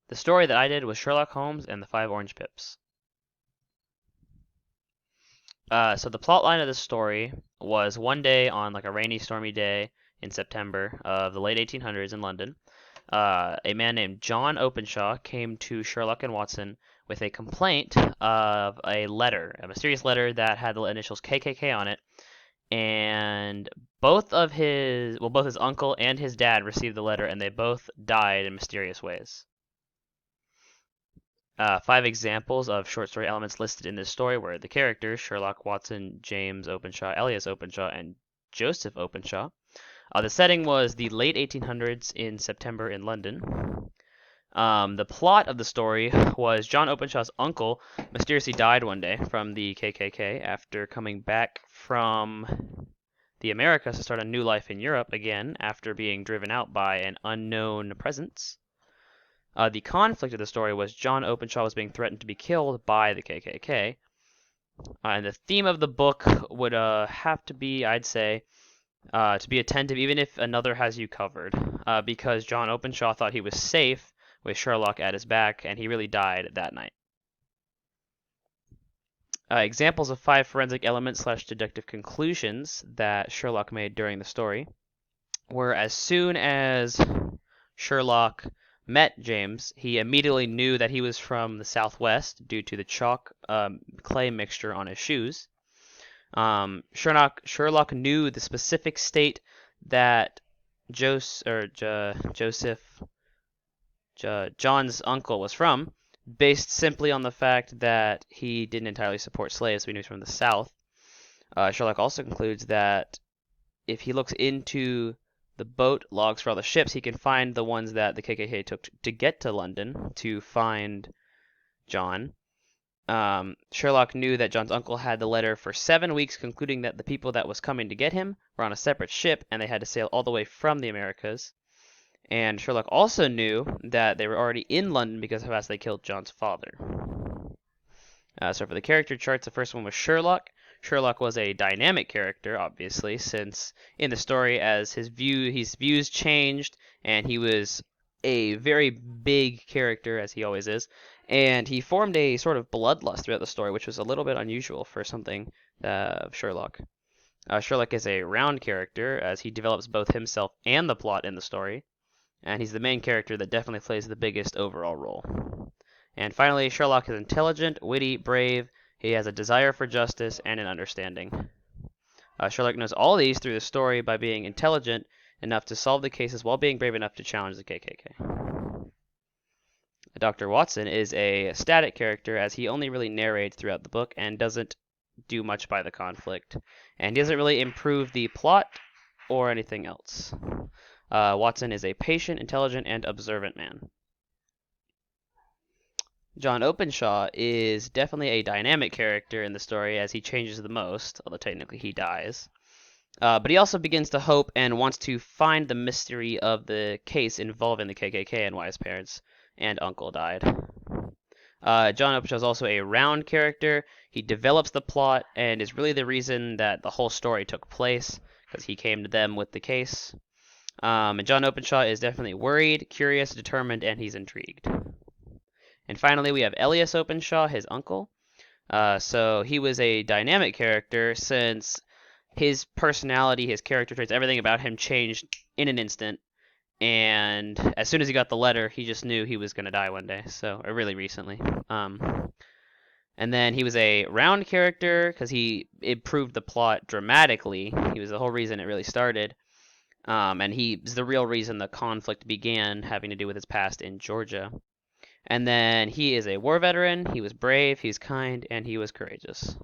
The story that I did was Sherlock Holmes and the Five Orange Pips. So the plot line of this story was one day on like a rainy, stormy day in September of the late 1800s in London. A man named John Openshaw came to Sherlock and Watson with a complaint of a letter, a mysterious letter that had the initials KKK on it, and both his uncle and his dad received the letter, and they both died in mysterious ways. Five examples of short story elements listed in this story were the characters Sherlock, Watson, James Openshaw, Elias Openshaw, and Joseph Openshaw. The setting was the late 1800s in September in London. The plot of the story was John Openshaw's uncle mysteriously died one day from the KKK after coming back from the Americas to start a new life in Europe again after being driven out by an unknown presence. The conflict of the story was John Openshaw was being threatened to be killed by the KKK. And the theme of the book would have to be, I'd say, to be attentive even if another has you covered, because John Openshaw thought he was safe with Sherlock at his back, and he really died that night. Examples of five forensic elements / deductive conclusions that Sherlock made during the story were as soon as Sherlock met James, he immediately knew that he was from the Southwest due to the chalk clay mixture on his shoes. Sherlock knew the specific state that John's uncle was from, based simply on the fact that he didn't entirely support slaves, so he knew he was from the South. Sherlock also concludes that if he looks into the boat logs for all the ships, he can find the ones that the KKK took to get to London to find John. Sherlock knew that John's uncle had the letter for 7 weeks, concluding that the people that was coming to get him were on a separate ship and they had to sail all the way from the Americas. And Sherlock also knew that they were already in London because of how fast they killed John's father. So for the character charts, the first one was Sherlock. Sherlock was a dynamic character, obviously, since in the story, as his views changed, and he was a very big character, as he always is, and he formed a sort of bloodlust throughout the story, which was a little bit unusual for something of Sherlock. Sherlock is a round character, as he develops both himself and the plot in the story, and he's the main character that definitely plays the biggest overall role. And finally, Sherlock is intelligent, witty, brave. He has a desire for justice and an understanding. Sherlock knows all these through the story by being intelligent enough to solve the cases while being brave enough to challenge the KKK. Dr. Watson is a static character, as he only really narrates throughout the book and doesn't do much by the conflict. And he doesn't really improve the plot or anything else. Watson is a patient, intelligent, and observant man. John Openshaw is definitely a dynamic character in the story, as he changes the most, although technically he dies. But he also begins to hope and wants to find the mystery of the case involving the KKK and why his parents and uncle died. John Openshaw is also a round character. He develops the plot and is really the reason that the whole story took place, because he came to them with the case. And John Openshaw is definitely worried, curious, determined, and he's intrigued. And finally, we have Elias Openshaw, his uncle. So he was a dynamic character since his personality, his character traits, everything about him changed in an instant. And as soon as he got the letter, he just knew he was going to die one day, or really recently. And then he was a round character because he improved the plot dramatically. He was the whole reason it really started. And he's the real reason the conflict began, having to do with his past in Georgia. And then he is a war veteran, he was brave, he's kind, and he was courageous.